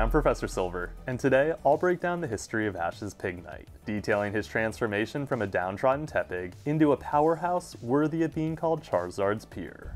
I'm Professor Silver, and today I'll break down the history of Ash's Pig Knight, detailing his transformation from a downtrodden Tepig into a powerhouse worthy of being called Charizard's peer.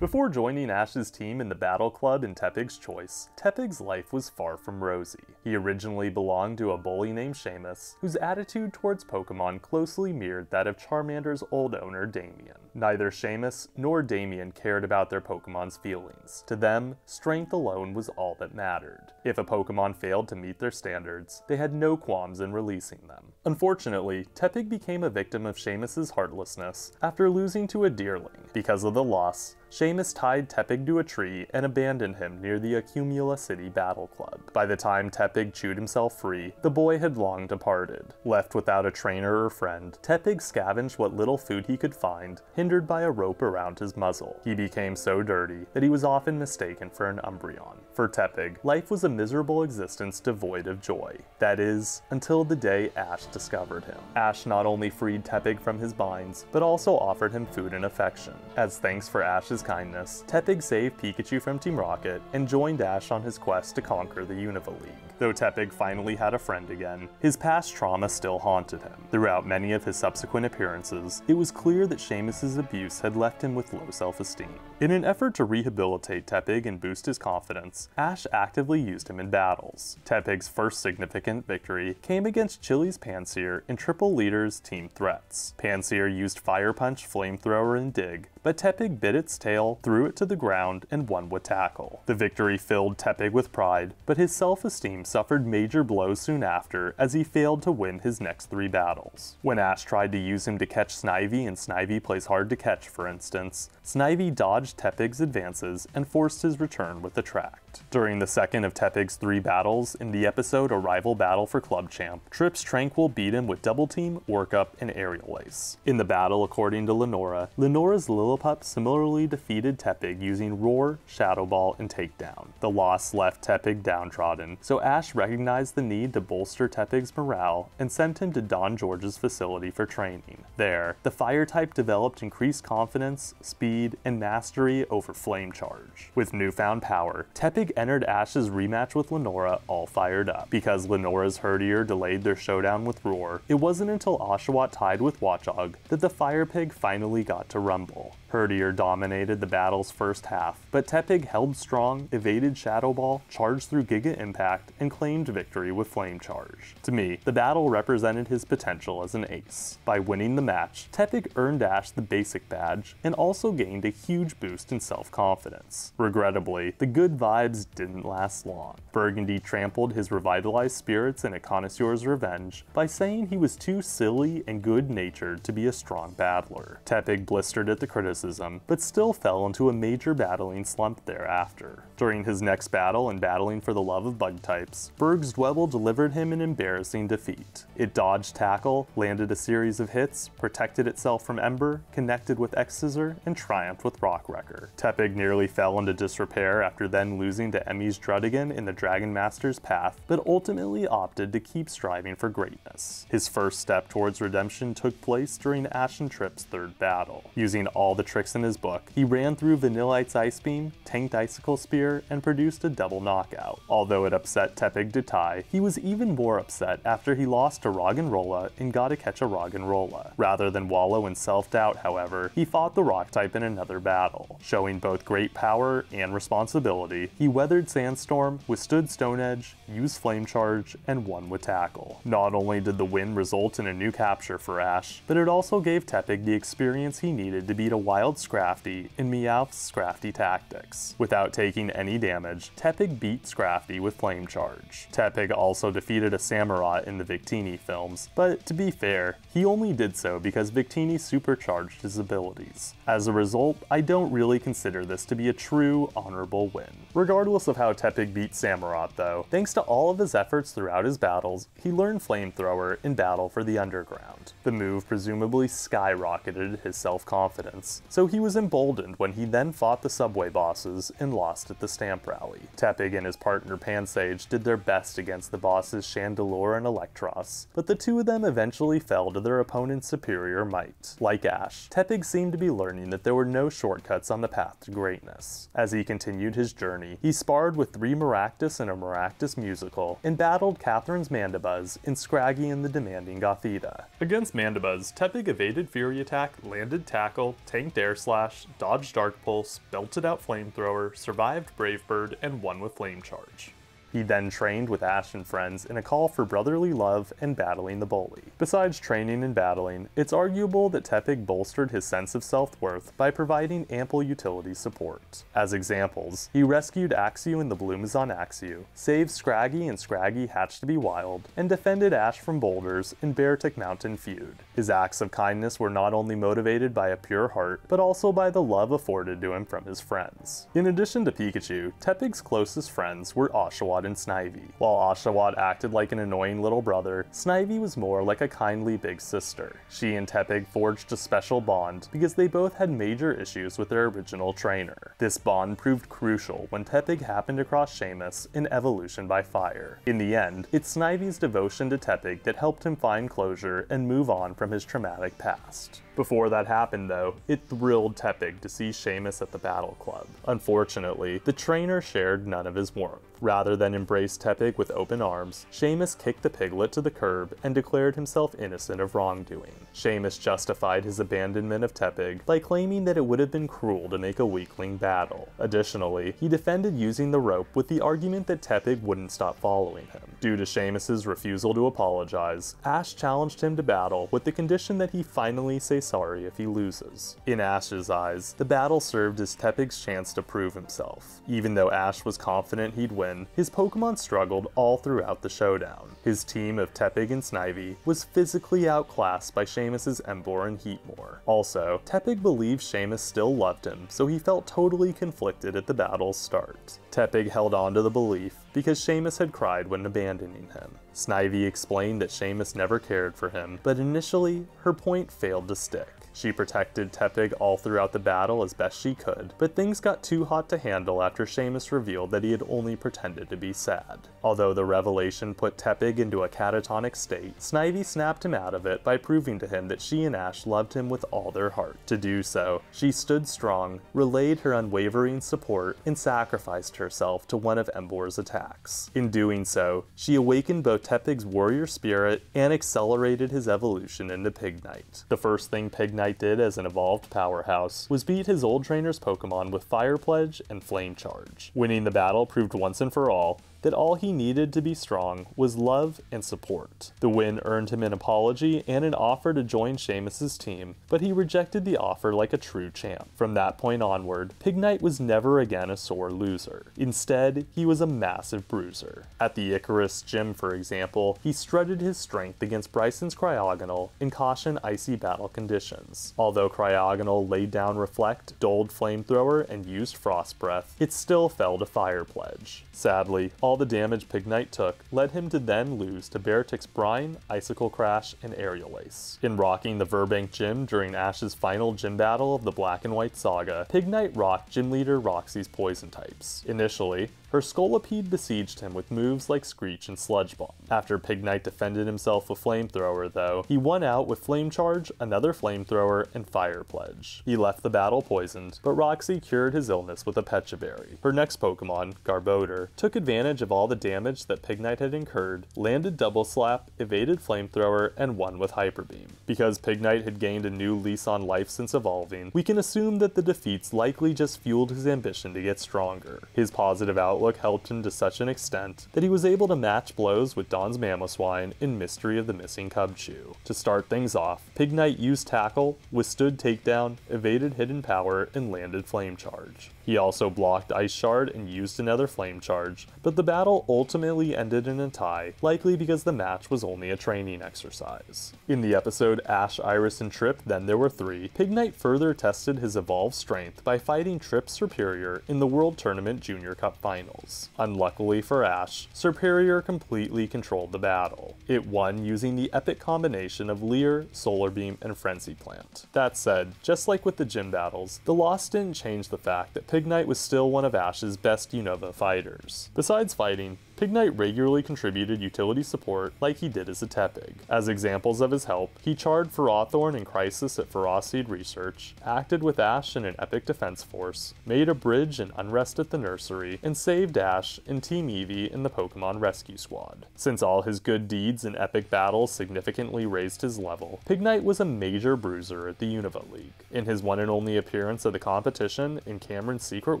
Before joining Ash's team in the Battle Club in Tepig's Choice, Tepig's life was far from rosy. He originally belonged to a bully named Seamus, whose attitude towards Pokemon closely mirrored that of Charmander's old owner, Damien. Neither Seamus nor Damien cared about their Pokemon's feelings. To them, strength alone was all that mattered. If a Pokemon failed to meet their standards, they had no qualms in releasing them. Unfortunately, Tepig became a victim of Seamus's heartlessness after losing to a Deerling. Because of the loss, Seamus tied Tepig to a tree and abandoned him near the Accumula City Battle Club. By the time Tepig chewed himself free, the boy had long departed. Left without a trainer or friend, Tepig scavenged what little food he could find, hindered by a rope around his muzzle. He became so dirty that he was often mistaken for an Umbreon. For Tepig, life was a miserable existence devoid of joy. That is, until the day Ash discovered him. Ash not only freed Tepig from his binds, but also offered him food and affection. As thanks for Ash's kindness, Tepig saved Pikachu from Team Rocket and joined Ash on his quest to conquer the Unova League. Though Tepig finally had a friend again, his past trauma still haunted him. Throughout many of his subsequent appearances, it was clear that Seamus's abuse had left him with low self-esteem. In an effort to rehabilitate Tepig and boost his confidence, Ash actively used him in battles. Tepig's first significant victory came against Chili's Pansear in Triple Leader's Team Threats. Pansear used Fire Punch, Flamethrower, and Dig, but Tepig bit its tail, threw it to the ground, and won with Tackle. The victory filled Tepig with pride, but his self-esteem suffered major blows soon after as he failed to win his next 3 battles. When Ash tried to use him to catch Snivy and Snivy plays hard to catch, for instance, Snivy dodged Tepig's advances and forced his return with Attract. During the second of Tepig's 3 battles in the episode A Rival Battle for Club Champ, Trips Tranquil beat him with Double Team, Work Up, and Aerial Ace. In the battle, according to Lenora, Lenora's Lillipup similarly defeated Tepig using Roar, Shadow Ball, and Takedown. The loss left Tepig downtrodden, so Ash recognized the need to bolster Tepig's morale and sent him to Don George's facility for training. There, the fire type developed increased confidence, speed, and mastery over Flame Charge. With newfound power, Tepig entered Ash's rematch with Lenora all fired up. Because Lenora's Herdier delayed their showdown with Roar, it wasn't until Oshawott tied with Watchog that the Fire Pig finally got to rumble. Herdier dominated the battle's first half, but Tepig held strong, evaded Shadow Ball, charged through Giga Impact, and claimed victory with Flame Charge. To me, the battle represented his potential as an ace. By winning the match, Tepig earned Ash the basic badge, and also gained a huge boost in self-confidence. Regrettably, the good vibes didn't last long. Burgundy trampled his revitalized spirits in a connoisseur's revenge by saying he was too silly and good-natured to be a strong battler. Tepig blistered at the criticism, but still fell into a major battling slump thereafter. During his next battle and battling for the love of bug types, Berg's Dwebble delivered him an embarrassing defeat. It dodged Tackle, landed a series of hits, protected itself from Ember, connected with X-Scissor, and triumphed with Rock Wrecker. Tepig nearly fell into disrepair after then losing to Emmy's Druddigon in the Dragon Master's path, but ultimately opted to keep striving for greatness. His first step towards redemption took place during Ash and Trip's 3rd battle. Using all the tricks in his book, he ran through Vanillite's Ice Beam, tanked Icicle Spear, and produced a double knockout. Although it upset Tepig to tie, he was even more upset after he lost to Roggenrola and got to catch a Roggenrola. Rather than wallow in self-doubt, however, he fought the Rock type in another battle. Showing both great power and responsibility, he weathered Sandstorm, withstood Stone Edge, used Flame Charge, and won with Tackle. Not only did the win result in a new capture for Ash, but it also gave Tepig the experience he needed to beat a wild Scrafty in Meowth's Scrafty Tactics. Without taking any damage, Tepig beat Scrafty with Flame Charge. Tepig also defeated a Samurott in the Victini films, but to be fair, he only did so because Victini supercharged his abilities. As a result, I don't really consider this to be a true, honorable win. Regardless of how Tepig beat Samurott though, thanks to all of his efforts throughout his battles, he learned Flamethrower in Battle for the Underground. The move presumably skyrocketed his self-confidence, so he was emboldened when he then fought the subway bosses and lost at the Stamp Rally. Tepig and his partner Pansage did their best against the bosses Chandelure and Electros, but the two of them eventually fell to their opponent's superior might. Like Ash, Tepig seemed to be learning that there were no shortcuts on the path to greatness. As he continued his journey, He sparred with 3 Maractus in a Maractus musical, and battled Catherine's Mandibuzz in Scraggy and the Demanding Gothita. Against Mandibuzz, Tepig evaded Fury Attack, landed Tackle, tanked Air Slash, dodged Dark Pulse, belted out Flamethrower, survived Brave Bird, and won with Flame Charge. He then trained with Ash and friends in a call for brotherly love and battling the bully. Besides training and battling, it's arguable that Tepig bolstered his sense of self-worth by providing ample utility support. As examples, he rescued Axew in the Bloomazon Axew, saved Scraggy in Scraggy Hatched to be Wild, and defended Ash from boulders in Beartic Mountain Feud. His acts of kindness were not only motivated by a pure heart, but also by the love afforded to him from his friends. In addition to Pikachu, Tepig's closest friends were Oshawott and Snivy. While Oshawott acted like an annoying little brother, Snivy was more like a kindly big sister. She and Tepig forged a special bond because they both had major issues with their original trainer. This bond proved crucial when Tepig happened across Seamus in Evolution by Fire. In the end, it's Snivy's devotion to Tepig that helped him find closure and move on from his traumatic past. Before that happened though, it thrilled Tepig to see Seamus at the Battle Club. Unfortunately, the trainer shared none of his warmth. Rather than embrace Tepig with open arms, Seamus kicked the piglet to the curb and declared himself innocent of wrongdoing. Seamus justified his abandonment of Tepig by claiming that it would have been cruel to make a weakling battle. Additionally, he defended using the rope with the argument that Tepig wouldn't stop following him. Due to Seamus's refusal to apologize, Ash challenged him to battle with the condition that he finally say sorry if he loses. In Ash's eyes, the battle served as Tepig's chance to prove himself. Even though Ash was confident he'd win, his Pokemon struggled all throughout the showdown. His team of Tepig and Snivy was physically outclassed by Seamus's Emboar and Heatmor. Also, Tepig believed Seamus still loved him, so he felt totally conflicted at the battle's start. Tepig held on to the belief because Seamus had cried when abandoning him. Snivy explained that Seamus never cared for him, but initially, her point failed to stick. She protected Tepig all throughout the battle as best she could, but things got too hot to handle after Seamus revealed that he had only pretended to be sad. Although the revelation put Tepig into a catatonic state, Snivy snapped him out of it by proving to him that she and Ash loved him with all their heart. To do so, she stood strong, relayed her unwavering support, and sacrificed herself to one of Emboar's attacks. In doing so, she awakened both Tepig's warrior spirit and accelerated his evolution into Pignite. The first thing Pignite did as an evolved powerhouse was beat his old trainer's Pokemon with Fire Pledge and Flame Charge. Winning the battle proved once and for all that all he needed to be strong was love and support. The win earned him an apology and an offer to join Seamus's team, but he rejected the offer like a true champ. From that point onward, Pignite was never again a sore loser. Instead, he was a massive bruiser. At the Icarus Gym, for example, he strutted his strength against Bryson's Cryogonal in Caution Icy battle conditions. Although Cryogonal laid down Reflect, doled Flamethrower, and used Frost Breath, it still fell to Fire Pledge. Sadly, all the damage Pignite took led him to then lose to Beartic's Brine, Icicle Crash, and Aerial Ace. In rocking the Verbank Gym during Ash's final gym battle of the Black and White Saga, Pignite rocked Gym Leader Roxy's poison types. Initially, her Scolipede besieged him with moves like Screech and Sludge Bomb. After Pignite defended himself with Flamethrower though, he won out with Flame Charge, another Flamethrower, and Fire Pledge. He left the battle poisoned, but Roxy cured his illness with a Pecha Berry. Her next Pokemon, Garbodor, took advantage of all the damage that Pignite had incurred, landed Double Slap, evaded Flamethrower, and won with Hyper Beam. Because Pignite had gained a new lease on life since evolving, we can assume that the defeats likely just fueled his ambition to get stronger. His positive outlook helped him to such an extent that he was able to match blows with Dawn's Mamoswine in Mystery of the Missing Cubchoo. To start things off, Pignite used Tackle, withstood Takedown, evaded Hidden Power, and landed Flame Charge. He also blocked Ice Shard and used another Flame Charge, but the battle ultimately ended in a tie, likely because the match was only a training exercise. In the episode Ash, Iris, and Trip, Then There Were Three, Pignite further tested his evolved strength by fighting Trip Serperior in the World Tournament Junior Cup Finals. Unluckily for Ash, Serperior completely controlled the battle. It won using the epic combination of Leer, Solar Beam, and Frenzy Plant. That said, just like with the gym battles, the loss didn't change the fact that Pignite was still one of Ash's best Unova fighters. Besides fighting, Pig Knight regularly contributed utility support like he did as a Tepig. As examples of his help, he charred Ferrothorn in Crisis at Ferocseed Research, acted with Ash in an epic defense force, made a bridge in Unrest at the Nursery, and saved Ash in Team Eevee in the Pokemon Rescue Squad. Since all his good deeds in epic battles significantly raised his level, Pig Knight was a major bruiser at the Unova League. In his one and only appearance of the competition in Cameron's Secret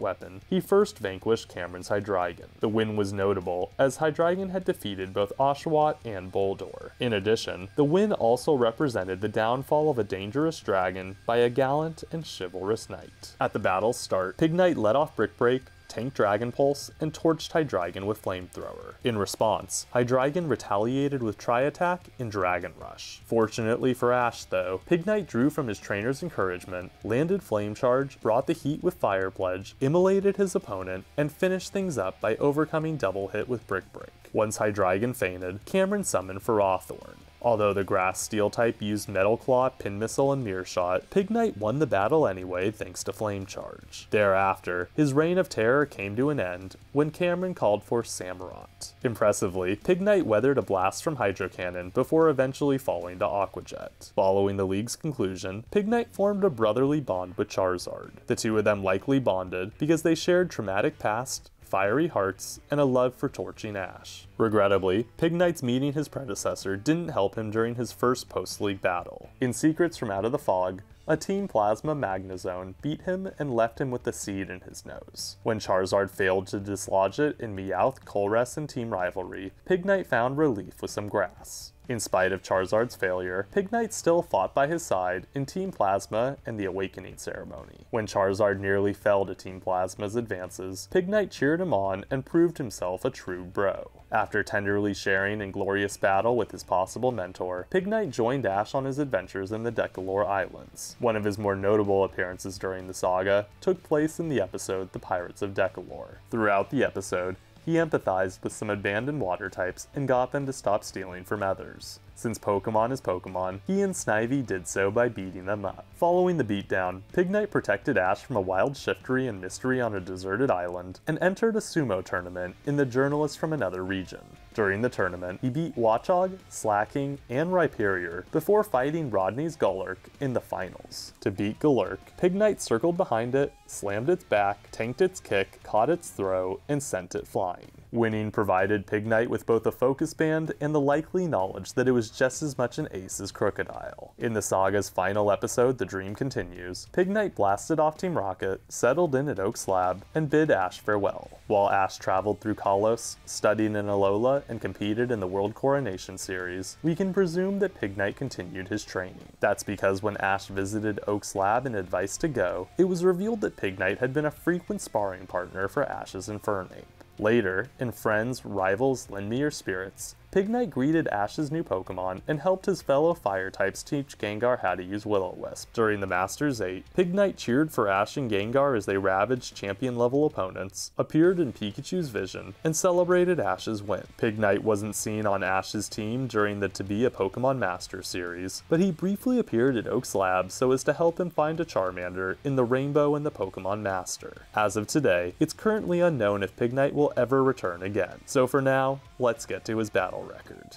Weapon, he first vanquished Cameron's Hydreigon. The win was notable, as Hydreigon had defeated both Oshawott and Boldore. In addition, the win also represented the downfall of a dangerous dragon by a gallant and chivalrous knight. At the battle's start, Pig Knight let off Brick Break, tanked Dragon Pulse, and torched Hydreigon with Flamethrower. In response, Hydreigon retaliated with Tri-Attack and Dragon Rush. Fortunately for Ash though, Pig Knight drew from his trainer's encouragement, landed Flame Charge, brought the heat with Fire Pledge, immolated his opponent, and finished things up by overcoming Double Hit with Brick Break. Once Hydreigon fainted, Cameron summoned Ferrothorn. Although the Grass Steel type used Metal Claw, Pin Missile, and Mirror Shot, Pig Knight won the battle anyway thanks to Flame Charge. Thereafter, his reign of terror came to an end when Cameron called for Samurott. Impressively, Pig Knight weathered a blast from Hydro Cannon before eventually falling to Aqua Jet. Following the league's conclusion, Pig Knight formed a brotherly bond with Charizard. The two of them likely bonded because they shared traumatic past, fiery hearts, and a love for torching Ash. Regrettably, Pig Knight's meeting his predecessor didn't help him during his first post-league battle. In Secrets from Out of the Fog, a Team Plasma Magnezone beat him and left him with the seed in his nose. When Charizard failed to dislodge it in Meowth, Colress, and Team Rivalry, Pig Knight found relief with some grass. In spite of Charizard's failure, Pig Knight still fought by his side in Team Plasma and the Awakening Ceremony. When Charizard nearly fell to Team Plasma's advances, Pig Knight cheered him on and proved himself a true bro. After tenderly sharing in glorious battle with his possible mentor, Pig Knight joined Ash on his adventures in the Decalore Islands. One of his more notable appearances during the saga took place in the episode The Pirates of Decalore. Throughout the episode, he empathized with some abandoned water types and got them to stop stealing from others. Since Pokemon is Pokemon, he and Snivy did so by beating them up. Following the beatdown, Pig Knight protected Ash from a wild Shiftry and Mystery on a deserted island, and entered a sumo tournament in the Journalist from Another Region. During the tournament, he beat Watchog, Slacking, and Rhyperior before fighting Rodney's Golurk in the finals. To beat Golurk, Pig Knight circled behind it, slammed its back, tanked its kick, caught its throw, and sent it flying. Winning provided Pig Knight with both a focus band and the likely knowledge that it was just as much an ace as Crocodile. In the saga's final episode, The Dream Continues, Pig Knight blasted off Team Rocket, settled in at Oak's lab, and bid Ash farewell. While Ash traveled through Kalos, studied in Alola, and competed in the World Coronation Series, we can presume that Pig Knight continued his training. That's because when Ash visited Oak's lab and advised to go, it was revealed that Pig Knight had been a frequent sparring partner for Ash's Infernape. Later, in Friends, Rivals, Lend Me Your Spirits, Pig Knight greeted Ash's new Pokemon and helped his fellow fire types teach Gengar how to use Will-O-Wisp. During the Masters 8, Pig Knight cheered for Ash and Gengar as they ravaged champion-level opponents, appeared in Pikachu's vision, and celebrated Ash's win. Pig Knight wasn't seen on Ash's team during the To Be a Pokemon Master series, but he briefly appeared at Oak's lab so as to help him find a Charmander in the Rainbow and the Pokemon Master. As of today, it's currently unknown if Pig Knight will ever return again. So for now, let's get to his battle record.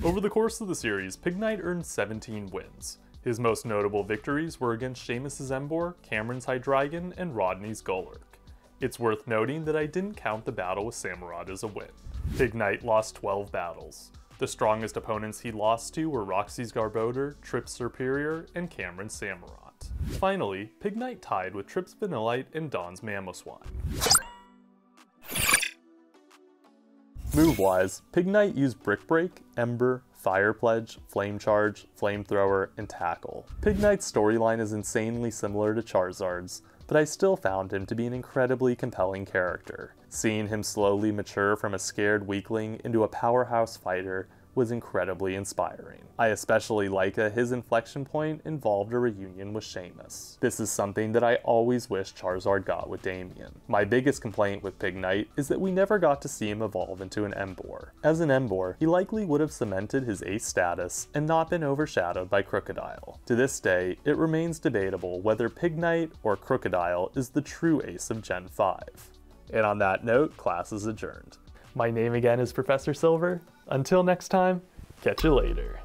Over the course of the series, Pig Knight earned 17 wins. His most notable victories were against Seamus's Emboar, Cameron's Hydreigon, and Rodney's Golurk. It's worth noting that I didn't count the battle with Samurott as a win. Pig Knight lost 12 battles. The strongest opponents he lost to were Roxy's Garbodor, Trip's Serperior, and Cameron's Samurott. Finally, Pig Knight tied with Trip's Vanillite and Dawn's Mamoswine. Move-wise, Pig Knight used Brick Break, Ember, Fire Pledge, Flame Charge, Flamethrower, and Tackle. Pig Knight's storyline is insanely similar to Charizard's, but I still found him to be an incredibly compelling character. Seeing him slowly mature from a scared weakling into a powerhouse fighter was incredibly inspiring. I especially like that his inflection point involved a reunion with Seamus. This is something that I always wish Charizard got with Damien. My biggest complaint with Pig Knight is that we never got to see him evolve into an Emboar. As an Emboar, he likely would have cemented his ace status and not been overshadowed by Crocodile. To this day, it remains debatable whether Pig Knight or Crocodile is the true ace of Gen 5. And on that note, class is adjourned. My name again is Professor Silver. Until next time, catch you later.